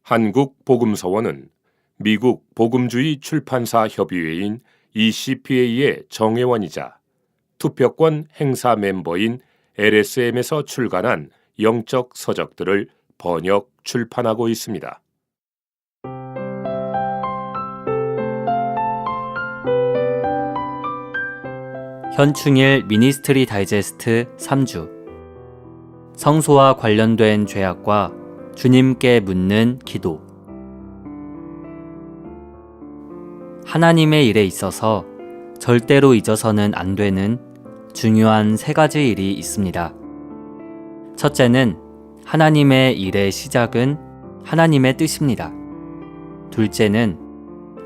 한국복음서원은 미국 복음주의 출판사 협의회인 ECPA의 정회원이자 투표권 행사 멤버인 LSM에서 출간한 영적 서적들을 번역, 출판하고 있습니다. 현충일 미니스트리 다이제스트 3주 성소와 관련된 죄악과 주님께 묻는 기도. 하나님의 일에 있어서 절대로 잊어서는 안 되는 중요한 3가지 일이 있습니다. 첫째는 하나님의 일의 시작은 하나님의 뜻입니다. 둘째는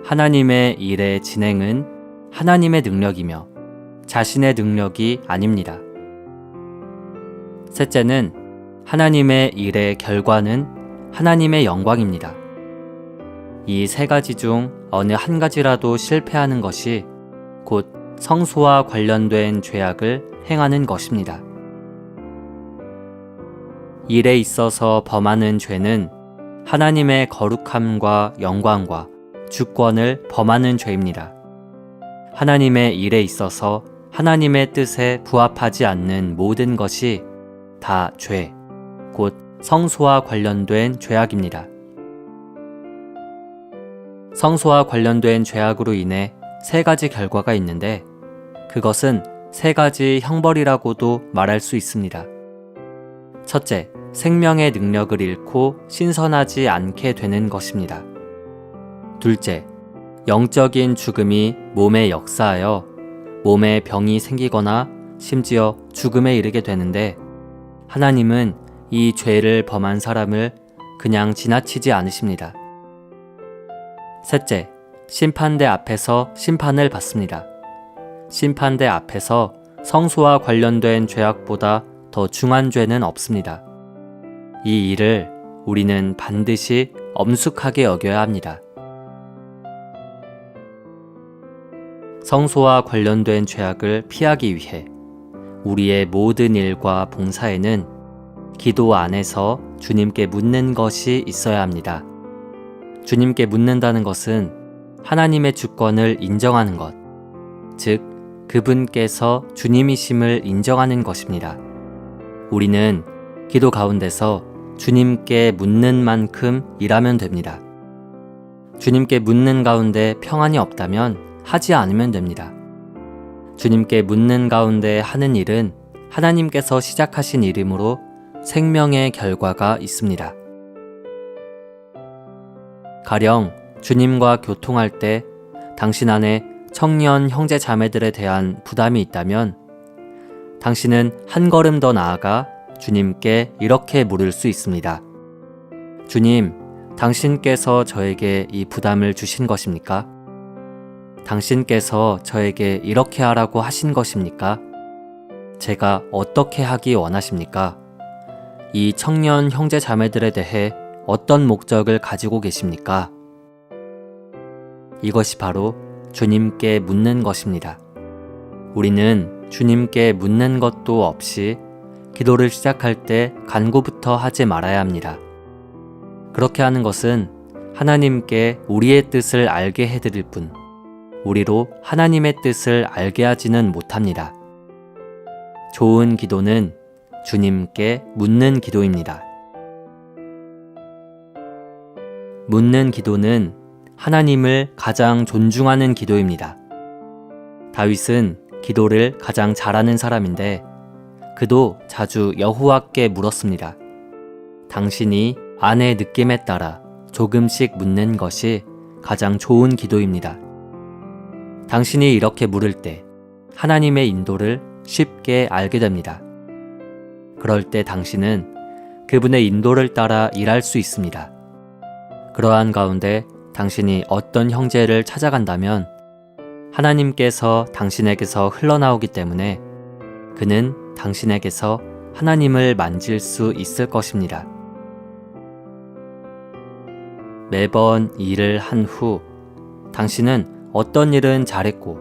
하나님의 일의 진행은 하나님의 능력이며 자신의 능력이 아닙니다. 셋째는 하나님의 일의 결과는 하나님의 영광입니다. 이 3가지 중 어느 한 가지라도 실패하는 것이 곧 성소와 관련된 죄악을 행하는 것입니다. 일에 있어서 범하는 죄는 하나님의 거룩함과 영광과 주권을 범하는 죄입니다. 하나님의 일에 있어서 하나님의 뜻에 부합하지 않는 모든 것이 다 죄, 곧 성소와 관련된 죄악입니다. 성소와 관련된 죄악으로 인해 3가지 결과가 있는데 그것은 3가지 형벌이라고도 말할 수 있습니다. 첫째, 생명의 능력을 잃고 신선하지 않게 되는 것입니다. 둘째, 영적인 죽음이 몸에 역사하여 몸에 병이 생기거나 심지어 죽음에 이르게 되는데 하나님은 이 죄를 범한 사람을 그냥 지나치지 않으십니다. 셋째, 심판대 앞에서 심판을 받습니다. 심판대 앞에서 성소와 관련된 죄악보다 더 중한 죄는 없습니다. 이 일을 우리는 반드시 엄숙하게 여겨야 합니다. 성소와 관련된 죄악을 피하기 위해 우리의 모든 일과 봉사에는 기도 안에서 주님께 묻는 것이 있어야 합니다. 주님께 묻는다는 것은 하나님의 주권을 인정하는 것, 즉 그분께서 주님이심을 인정하는 것입니다. 우리는 기도 가운데서 주님께 묻는 만큼 일하면 됩니다. 주님께 묻는 가운데 평안이 없다면 하지 않으면 됩니다. 주님께 묻는 가운데 하는 일은 하나님께서 시작하신 일이므로 생명의 결과가 있습니다. 가령 주님과 교통할 때 당신 안에 청년 형제 자매들에 대한 부담이 있다면 당신은 한 걸음 더 나아가 주님께 이렇게 물을 수 있습니다. 주님, 당신께서 저에게 이 부담을 주신 것입니까? 당신께서 저에게 이렇게 하라고 하신 것입니까? 제가 어떻게 하기 원하십니까? 이 청년 형제 자매들에 대해 어떤 목적을 가지고 계십니까? 이것이 바로 주님께 묻는 것입니다. 우리는 주님께 묻는 것도 없이 기도를 시작할 때 간구부터 하지 말아야 합니다. 그렇게 하는 것은 하나님께 우리의 뜻을 알게 해드릴 뿐 우리로 하나님의 뜻을 알게 하지는 못합니다. 좋은 기도는 주님께 묻는 기도입니다. 묻는 기도는 하나님을 가장 존중하는 기도입니다. 다윗은 기도를 가장 잘하는 사람인데 그도 자주 여호와께 물었습니다. 당신이 안의 느낌에 따라 조금씩 묻는 것이 가장 좋은 기도입니다. 당신이 이렇게 물을 때 하나님의 인도를 쉽게 알게 됩니다. 그럴 때 당신은 그분의 인도를 따라 일할 수 있습니다. 그러한 가운데 당신이 어떤 형제를 찾아간다면 하나님께서 당신에게서 흘러나오기 때문에 그는 당신에게서 하나님을 만질 수 있을 것입니다. 매번 일을 한 후 당신은 어떤 일은 잘했고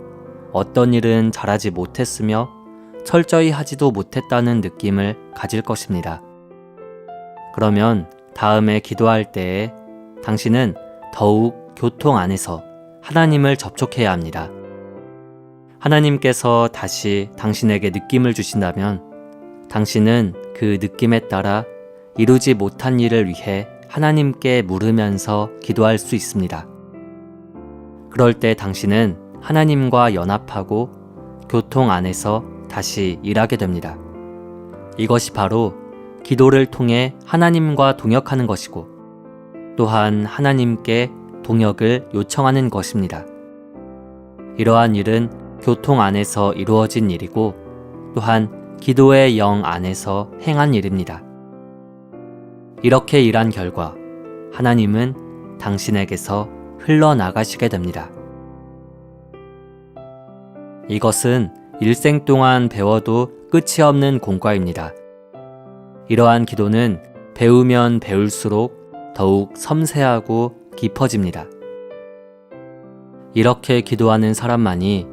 어떤 일은 잘하지 못했으며 철저히 하지도 못했다는 느낌을 가질 것입니다. 그러면 다음에 기도할 때에 당신은 더욱 교통 안에서 하나님을 접촉해야 합니다. 하나님께서 다시 당신에게 느낌을 주신다면 당신은 그 느낌에 따라 이루지 못한 일을 위해 하나님께 물으면서 기도할 수 있습니다. 그럴 때 당신은 하나님과 연합하고 교통 안에서 다시 일하게 됩니다. 이것이 바로 기도를 통해 하나님과 동역하는 것이고 또한 하나님께 동역을 요청하는 것입니다. 이러한 일은 교통 안에서 이루어진 일이고 또한 기도의 영 안에서 행한 일입니다. 이렇게 일한 결과 하나님은 당신에게서 흘러나가시게 됩니다. 이것은 일생 동안 배워도 끝이 없는 공과입니다. 이러한 기도는 배우면 배울수록 더욱 섬세하고 깊어집니다. 이렇게 기도하는 사람만이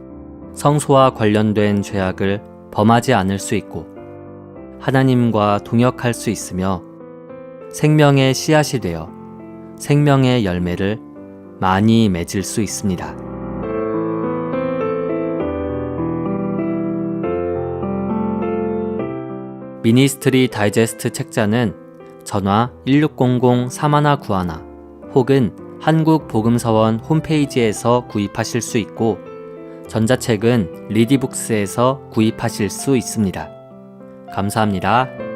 성소와 관련된 죄악을 범하지 않을 수 있고 하나님과 동역할 수 있으며 생명의 씨앗이 되어 생명의 열매를 많이 맺을 수 있습니다. 미니스트리 다이제스트 책자는 전화 1600-3191 혹은 한국복음서원 홈페이지에서 구입하실 수 있고 전자책은 리디북스에서 구입하실 수 있습니다. 감사합니다.